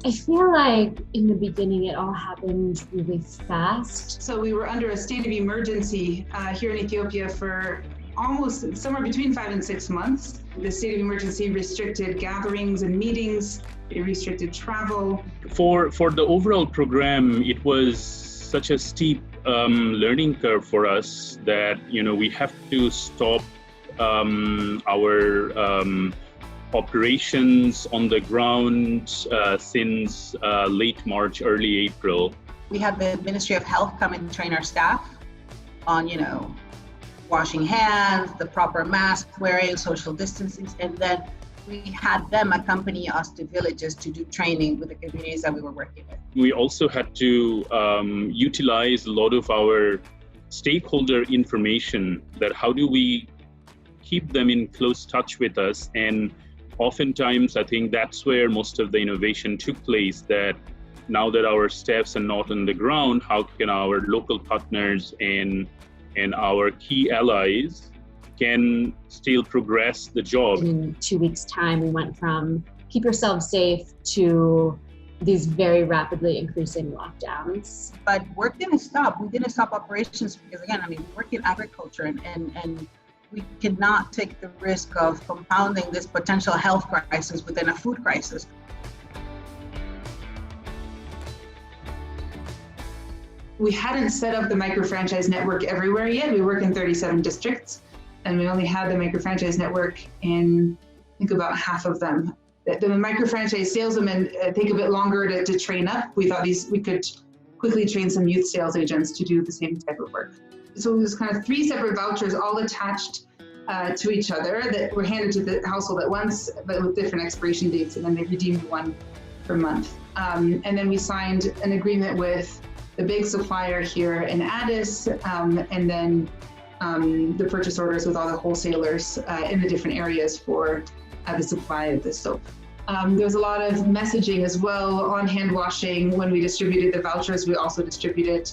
I feel like in the beginning it all happened really fast. So we were under a state of emergency here in Ethiopia for almost somewhere between 5 and 6 months. The state of emergency restricted gatherings and meetings. It restricted travel. For the overall program, it was such a steep learning curve for us that we have to stop our operations on the ground since late March, early April. We had the Ministry of Health come and train our staff on, washing hands, the proper mask wearing, social distancing, and then we had them accompany us to villages to do training with the communities that we were working with. We also had to utilize a lot of our stakeholder information, that how do we keep them in close touch with us. And oftentimes, I think that's where most of the innovation took place, that now that our staffs are not on the ground, how can our local partners and our key allies can still progress the job. In 2 weeks' time, we went from keep yourself safe to these very rapidly increasing lockdowns. But work didn't stop. We didn't stop operations because, again, we work in agriculture and we cannot take the risk of compounding this potential health crisis within a food crisis. We hadn't set up the micro-franchise network everywhere yet. We work in 37 districts, and we only had the micro-franchise network in, I think, about half of them. The micro-franchise saleswomen take a bit longer to train up. We thought we could quickly train some youth sales agents to do the same type of work. So it was kind of 3 separate vouchers all attached to each other that were handed to the household at once, but with different expiration dates, and then they redeemed one per month. And then we signed an agreement with the big supplier here in Addis, and then the purchase orders with all the wholesalers in the different areas for the supply of this soap. There was a lot of messaging as well on hand washing. When we distributed the vouchers, we also distributed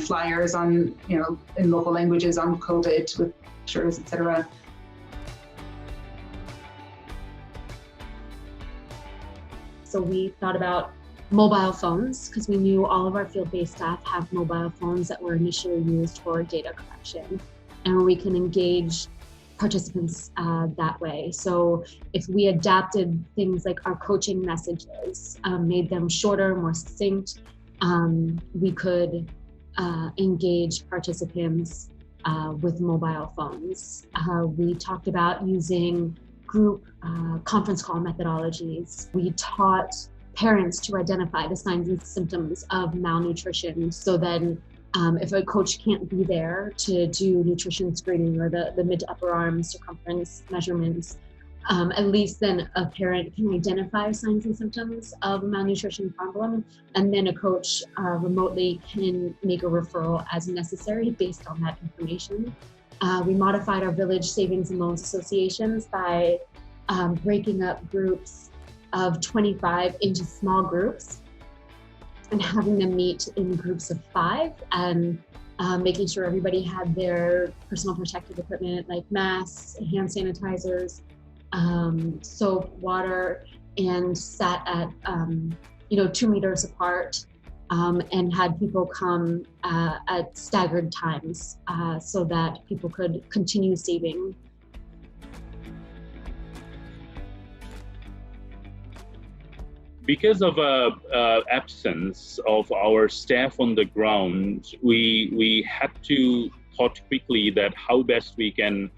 flyers on, in local languages on COVID with pictures, etc. So we thought about mobile phones because we knew all of our field-based staff have mobile phones that were initially used for data collection, and we can engage participants that way. So if we adapted things like our coaching messages, made them shorter, more succinct, we could engage participants with mobile phones. We talked about using group conference call methodologies. We taught parents to identify the signs and symptoms of malnutrition, so then if a coach can't be there to do nutrition screening or the mid to upper arm circumference measurements, at least then a parent can identify signs and symptoms of a malnutrition problem, and then a coach remotely can make a referral as necessary based on that information. We modified our village savings and loans associations by breaking up groups of 25 into small groups and having them meet in groups of 5 and making sure everybody had their personal protective equipment like masks, hand sanitizers, soap, water, and sat at 2 meters apart and had people come at staggered times so that people could continue saving. Because of absence of our staff on the ground, we had to thought quickly that how best we can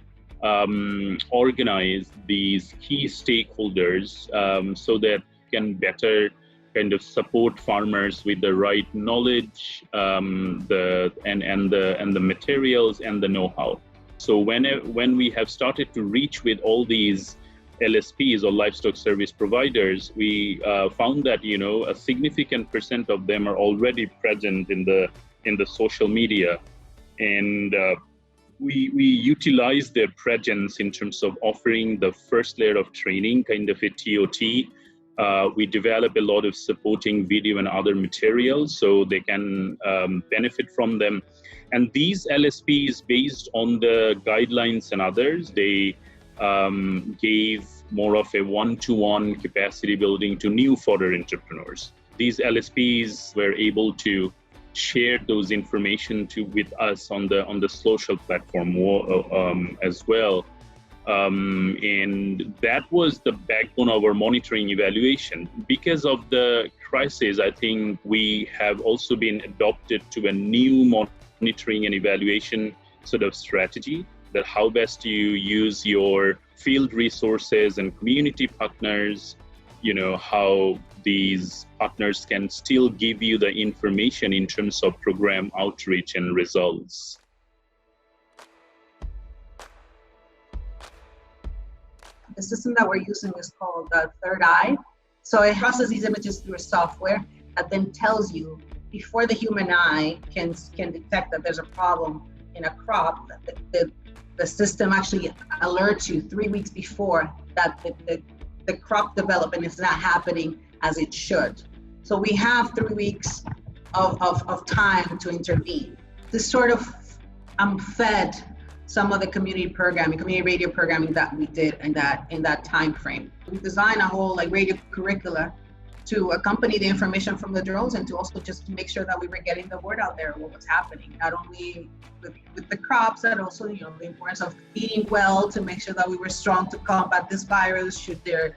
organize these key stakeholders so that we can better kind of support farmers with the right knowledge, and the materials and the know-how. So when we have started to reach with all these LSPs or livestock service providers, we found that a significant percent of them are already present in the social media, and we utilize their presence in terms of offering the first layer of training, kind of a TOT. We develop a lot of supporting video and other materials so they can benefit from them. And these LSPs, based on the guidelines and others, they gave more of a one-to-one capacity building to new fodder entrepreneurs. These LSPs were able to share those information with us on the social platform as well. And that was the backbone of our monitoring evaluation. Because of the crisis, I think we have also been adopted to a new monitoring and evaluation sort of strategy, that how best you use your field resources and community partners, how these partners can still give you the information in terms of program outreach and results. The system that we're using is called Third Eye. So it processes these images through a software that then tells you, before the human eye can detect that there's a problem in a crop, the system actually alerts you 3 weeks before that the crop development is not happening as it should. So we have 3 weeks of time to intervene. This sort of fed some of the community radio programming that we did in that time frame. We designed a whole radio curricula to accompany the information from the drones, and to also just to make sure that we were getting the word out there, what was happening, not only with the crops, but also the importance of eating well, to make sure that we were strong to combat this virus should there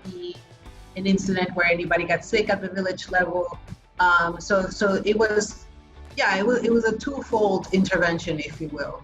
be an incident where anybody got sick at the village level. So it was a twofold intervention, if you will.